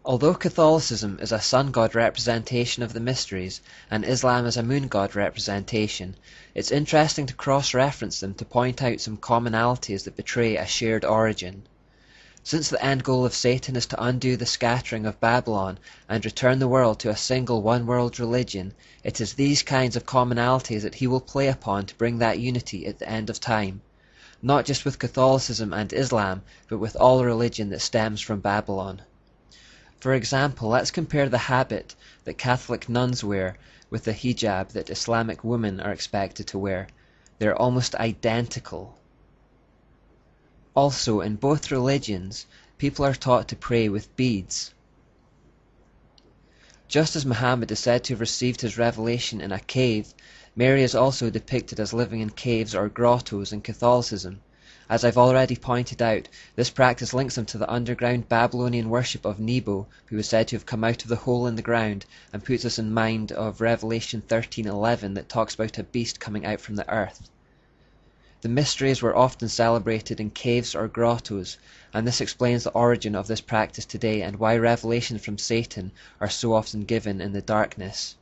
Although Catholicism is a sun god representation of the mysteries, and Islam is a moon god representation, it's interesting to cross-reference them to point out some commonalities that betray a shared origin. Since the end goal of Satan is to undo the scattering of Babylon and return the world to a single one-world religion, it is these kinds of commonalities that he will play upon to bring that unity at the end of time, not just with Catholicism and Islam, but with all religion that stems from Babylon. For example, let's compare the habit that Catholic nuns wear with the hijab that Islamic women are expected to wear. They're almost identical. Also, in both religions, people are taught to pray with beads. Just as Muhammad is said to have received his revelation in a cave, Mary is also depicted as living in caves or grottos in Catholicism. As I've already pointed out, this practice links them to the underground Babylonian worship of Nebo, who was said to have come out of the hole in the ground, and puts us in mind of Revelation 13:11 that talks about a beast coming out from the earth. The mysteries were often celebrated in caves or grottos, and this explains the origin of this practice today and why revelations from Satan are so often given in the darkness.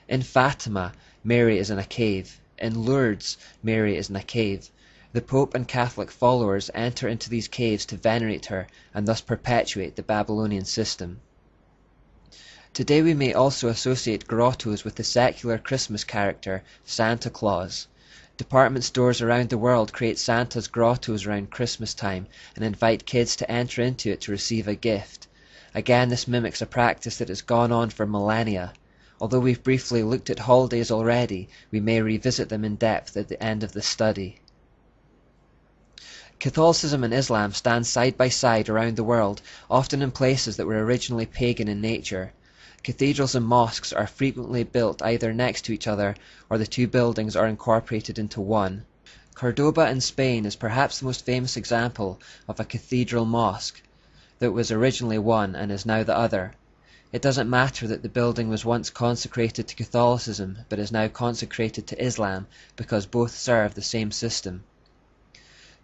In Fatima, Mary is in a cave. In Lourdes, Mary is in a cave. The Pope and Catholic followers enter into these caves to venerate her and thus perpetuate the Babylonian system. Today we may also associate grottos with the secular Christmas character, Santa Claus. Department stores around the world create Santa's grottos around Christmas time and invite kids to enter into it to receive a gift. Again, this mimics a practice that has gone on for millennia. Although we've briefly looked at holidays already, we may revisit them in depth at the end of this study. Catholicism and Islam stand side by side around the world, often in places that were originally pagan in nature. Cathedrals and mosques are frequently built either next to each other, or the two buildings are incorporated into one. Cordoba in Spain is perhaps the most famous example of a cathedral mosque that was originally one and is now the other. It doesn't matter that the building was once consecrated to Catholicism, but is now consecrated to Islam, because both serve the same system.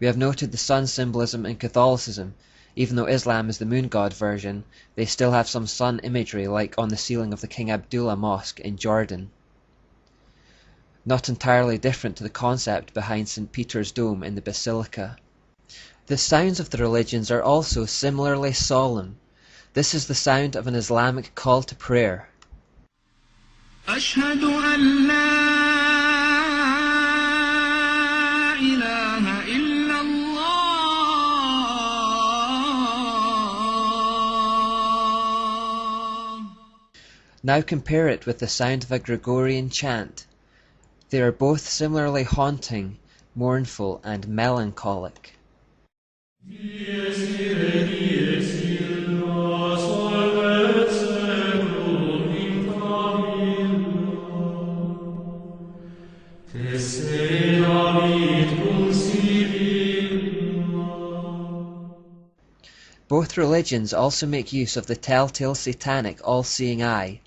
We have noted the sun symbolism in Catholicism. Even though Islam is the moon god version, they still have some sun imagery like on the ceiling of the King Abdullah Mosque in Jordan. Not entirely different to the concept behind St. Peter's Dome in the Basilica. The sounds of the religions are also similarly solemn. This is the sound of an Islamic call to prayer. أشهد أن لا إله إلا الله. Now compare it with the sound of a Gregorian chant. They are both similarly haunting, mournful, and melancholic. Both religions also make use of the telltale satanic all-seeing eye.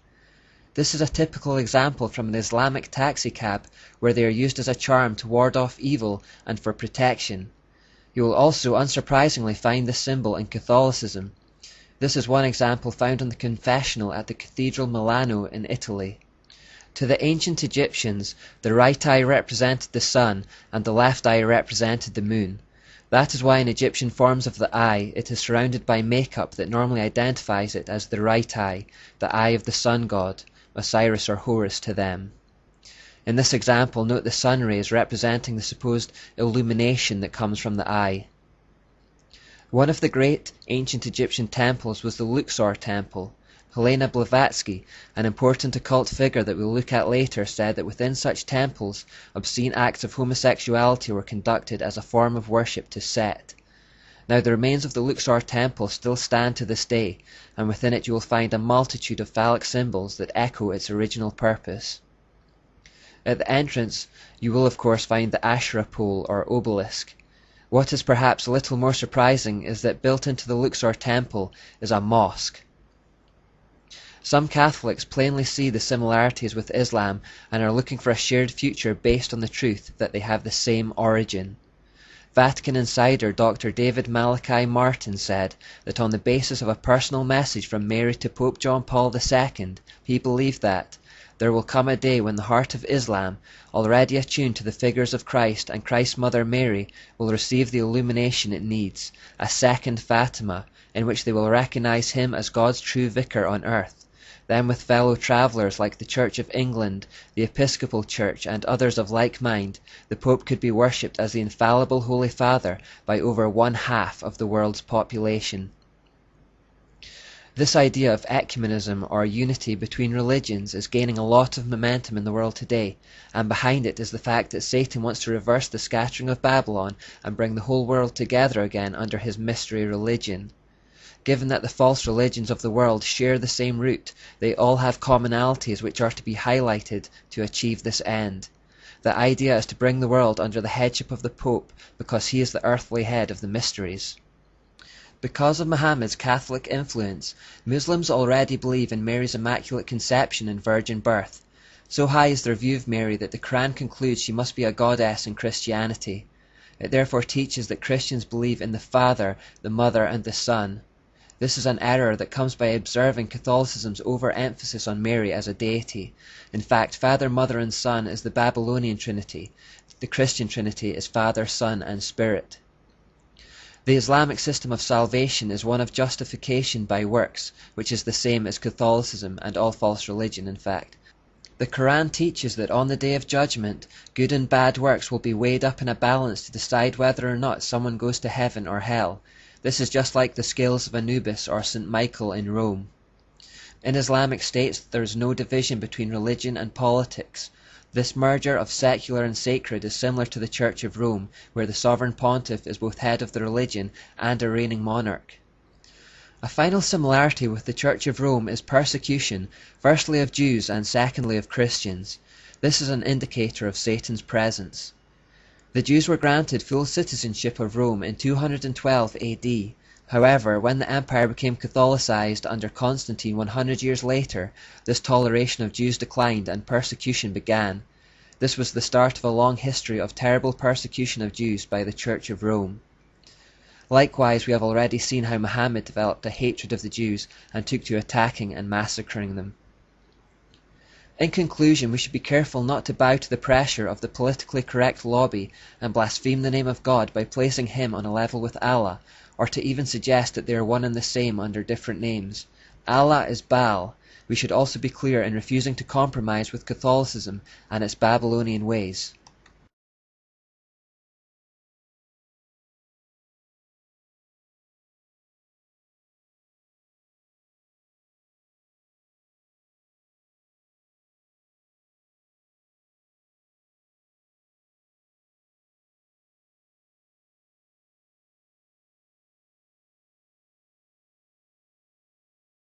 This is a typical example from an Islamic taxicab where they are used as a charm to ward off evil and for protection. You will also unsurprisingly find this symbol in Catholicism. This is one example found on the confessional at the Cathedral Milano in Italy. To the ancient Egyptians, the right eye represented the sun and the left eye represented the moon. That is why in Egyptian forms of the eye, it is surrounded by makeup that normally identifies it as the right eye, the eye of the sun god, Osiris or Horus to them. In this example, note the sun rays representing the supposed illumination that comes from the eye. One of the great ancient Egyptian temples was the Luxor temple. Helena Blavatsky, an important occult figure that we'll look at later, said that within such temples, obscene acts of homosexuality were conducted as a form of worship to Set. Now the remains of the Luxor temple still stand to this day, and within it you will find a multitude of phallic symbols that echo its original purpose. At the entrance, you will of course find the Asherah pole or obelisk. What is perhaps a little more surprising is that built into the Luxor temple is a mosque. Some Catholics plainly see the similarities with Islam and are looking for a shared future based on the truth that they have the same origin. Vatican insider Dr. David Malachi Martin said that on the basis of a personal message from Mary to Pope John Paul II, he believed that there will come a day when the heart of Islam, already attuned to the figures of Christ and Christ's mother Mary, will receive the illumination it needs, a second Fatima, in which they will recognize him as God's true vicar on earth. Then with fellow travellers like the Church of England, the Episcopal Church, and others of like mind, the Pope could be worshipped as the infallible Holy Father by over 1/2 of the world's population. This idea of ecumenism, or unity between religions, is gaining a lot of momentum in the world today, and behind it is the fact that Satan wants to reverse the scattering of Babylon and bring the whole world together again under his mystery religion. Given that the false religions of the world share the same root, they all have commonalities which are to be highlighted to achieve this end. The idea is to bring the world under the headship of the Pope, because he is the earthly head of the mysteries. Because of Muhammad's Catholic influence, Muslims already believe in Mary's Immaculate Conception and virgin birth. So high is their view of Mary that the Quran concludes she must be a goddess in Christianity. It therefore teaches that Christians believe in the Father, the Mother, and the Son. This is an error that comes by observing Catholicism's overemphasis on Mary as a deity. In fact, Father, Mother, and Son is the Babylonian Trinity. The Christian Trinity is Father, Son, and Spirit. The Islamic system of salvation is one of justification by works, which is the same as Catholicism and all false religion, in fact. The Quran teaches that on the Day of Judgment, good and bad works will be weighed up in a balance to decide whether or not someone goes to heaven or hell. This is just like the scales of Anubis or St. Michael in Rome. In Islamic states, there is no division between religion and politics. This merger of secular and sacred is similar to the Church of Rome, where the sovereign pontiff is both head of the religion and a reigning monarch. A final similarity with the Church of Rome is persecution, firstly of Jews and secondly of Christians. This is an indicator of Satan's presence. The Jews were granted full citizenship of Rome in 212 AD. However, when the empire became Catholicized under Constantine 100 years later, this toleration of Jews declined and persecution began. This was the start of a long history of terrible persecution of Jews by the Church of Rome. Likewise, we have already seen how Muhammad developed a hatred of the Jews and took to attacking and massacring them. In conclusion, we should be careful not to bow to the pressure of the politically correct lobby and blaspheme the name of God by placing him on a level with Allah, or to even suggest that they are one and the same under different names. Allah is Baal. We should also be clear in refusing to compromise with Catholicism and its Babylonian ways.